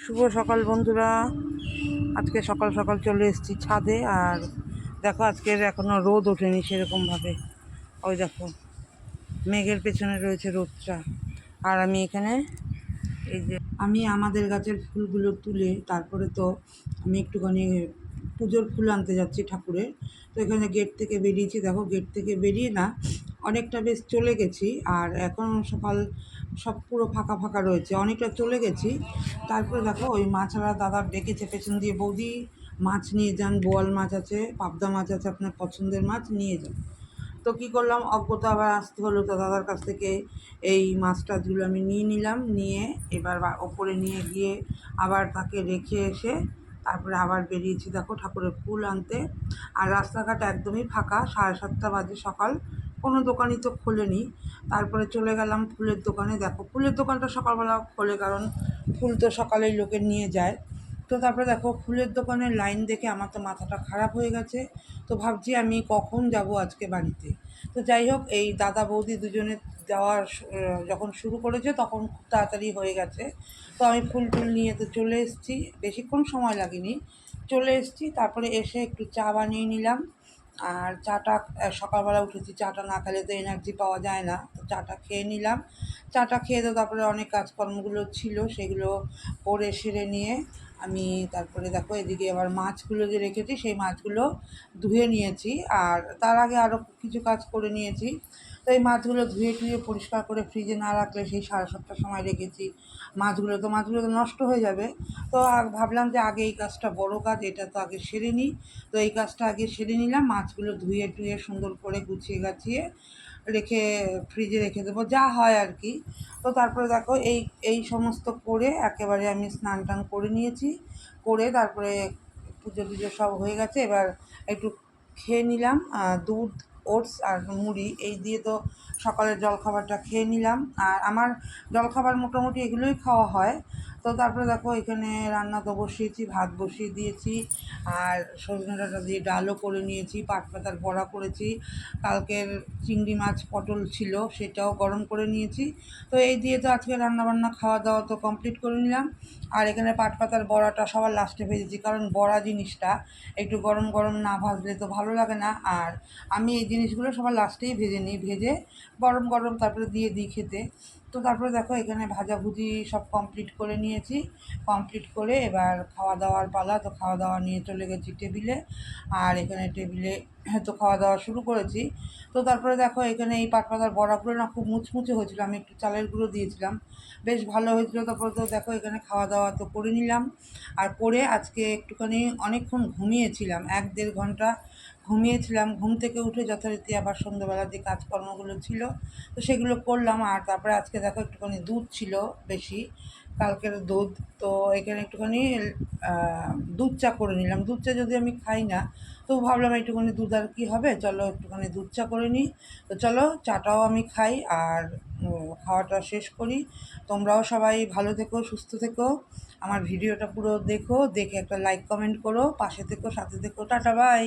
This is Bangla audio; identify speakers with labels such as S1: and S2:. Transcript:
S1: শুভ সকাল বন্ধুরা। আজকে সকাল সকাল চলে এসেছি ছাদে। আর দেখো আজকের এখনো রোদ ওঠেনি সেরকমভাবে। ওই দেখো মেঘের পেছনে রয়েছে রোদটা। আর আমি এখানে এই যে আমাদের গাছের ফুলগুলো তুলে তারপরে তো আমি একটুখানি পুজোর ফুল আনতে যাচ্ছি ঠাকুরের। তো এখানে গেট থেকে বেরিয়েছি, দেখো গেট থেকে বেরিয়ে না অনেকটা বেশ চলে গেছি। আর এখন সকাল সব পুরো ফাঁকা ফাঁকা রয়েছে, অনেকটা চলে গেছি। তারপরে দেখো ওই মাছওয়ালা দাদা ডেকেছে পেছন দিয়ে, বৌদি মাছ নিয়ে যান, বোয়াল মাছ আছে, পাবদা মাছ আছে, আপনার পছন্দের মাছ নিয়ে যান। তো কী করলাম, অজ্ঞতা আবার আসতে হলো। তো দাদার কাছ থেকে এই মাছ টাছগুলো আমি নিয়ে নিলাম, নিয়ে এবার ওপরে নিয়ে গিয়ে আবার তাকে রেখে এসে তারপরে আবার বেরিয়েছি দেখো ঠাকুরের ফুল আনতে। আর রাস্তাঘাট একদমই ফাঁকা, 7:30 বাজে সকাল, কোনো দোকানই তো খোলেনি। তারপরে চলে গেলাম ফুলের দোকানে। দেখো ফুলের দোকানটা সকালবেলা খোলে, কারণ ফুল তো সকালেই লোকে নিয়ে যায়। তো তারপরে দেখো ফুলের দোকানের লাইন দেখে আমার তো মাথাটা খারাপ হয়ে গেছে। তো ভাবছি আমি কখন যাব আজকে বাড়িতে। তো যাই হোক, এই দাদা বৌদি দুজনে যাওয়ার যখন শুরু করেছে তখন খুব তাড়াতাড়ি হয়ে গেছে। তো আমি ফুল টুল নিয়ে তো চলে এসেছি, বেশিক্ষণ সময় লাগেনি, চলে এসেছি। তারপরে এসে একটু চা বানিয়ে নিলাম। আর চাটা সকালবেলা উঠেছি, চাটা না খেলে তো এনার্জি পাওয়া যায় না। তো চাটা খেয়ে নিলাম। চাটা খেয়ে তো তারপরে অনেক কাজকর্মগুলো ছিল সেগুলো করে সেরে নিয়ে আমি তারপরে দেখো এদিকে আবার মাছগুলো যে রেখেছি সেই মাছগুলো ধুয়ে নিয়েছি। আর তার আগে আরও কিছু কাজ করে নিয়েছি। তো এই মাছগুলো ধুয়ে টুয়ে পরিষ্কার করে ফ্রিজে না রাখলে, সেই 7:30টার সময় রেখেছি মাছগুলো তো নষ্ট হয়ে যাবে। তো ভাবলাম যে আগে এই কাজটা বড় কাজ, এটা তো আগে সেরে নিই। তো এই কাজটা আগে সেরে নিলাম, মাছগুলো ধুয়ে টুয়ে সুন্দর করে গুছিয়ে গাছিয়ে রেখে ফ্রিজে রেখে দেবো, যা হয় আর কি। তো তারপরে দেখো এই এই সমস্ত করে একেবারে আমি স্নান টান করে নিয়েছি, করে তারপরে পুজো টুজো সব হয়ে গেছে। এবার একটু খেয়ে নিলাম দুধ, ওটস আর মুড়ি, এই দিয়ে তো সকালের জলখাবারটা খেয়ে নিলাম। আর আমার জলখাবার মোটামুটি এগুলোই খাওয়া হয়। তো তারপরে দেখো এখানে রান্না তো বসিয়েছি, ভাত বসিয়ে দিয়েছি। আর সজনে ডাঁটা দিয়ে ডালও করে নিয়েছি, পাট পাতার বড়া করেছি, কালকের চিংড়ি মাছ পটল ছিল সেটাও গরম করে নিয়েছি। তো এই দিয়ে তো আজকে রান্নাবান্না খাওয়া দাওয়া তো কমপ্লিট করে নিলাম। আর এখানে পাট পাতার বড়াটা সবার লাস্টে ভেজেছি, কারণ বড়া জিনিসটা একটু গরম গরম না ভাজলে তো ভালো লাগে না। আর আমি এই জিনিসগুলো সবার লাস্টেই ভেজে নিই, ভেজে গরম গরম তারপরে দিয়ে দিই খেতে। তো তারপরে দেখো এখানে ভাজাভুজি সব কমপ্লিট করে নিয়েছি, কমপ্লিট করে এবার খাওয়া দাওয়ার পালা। তো খাওয়া দাওয়া নিয়ে চলে গেছি টেবিলে। আর এখানে টেবিলে তো খাওয়া দাওয়া শুরু করেছি। তো তারপরে দেখো এখানে এই পাট পাতার বড়াগুলো না খুব মুচমুচে হয়েছিল, আমি একটু চালের গুঁড়ো দিয়েছিলাম, বেশ ভালো হয়েছিল। তারপরে তো দেখো এখানে খাওয়া দাওয়া তো করে নিলাম। আর করে আজকে একটুখানি অনেকক্ষণ ঘুমিয়েছিলাম, 1-1.5 ঘন্টা ঘুমিয়েছিলাম। ঘুম থেকে উঠে যথারীতি আবার সন্ধ্যেবেলা যে কাজকর্মগুলো ছিল তো সেগুলো করলাম। আর তারপরে আজকে দেখো একটুখানি দুধ ছিল বেশি, কালকের দুধ। তো এখানে একটুখানি দুধ চা করে নিলাম। দুধ চা যদি আমি খাই না, তো ভাবলাম একটুখানি দুধ আর কী হবে, চলো একটুখানি দুধ চা করে নিই। তো চলো চাটাও আমি খাই আর খাওয়াটা শেষ করি। তোমরাও সবাই ভালো থেকো, সুস্থ থেকো, আমার ভিডিওটা পুরো দেখো, দেখে একটা লাইক কমেন্ট করো, পাশে থেকো, সাথে থেকো, টাটা বাই।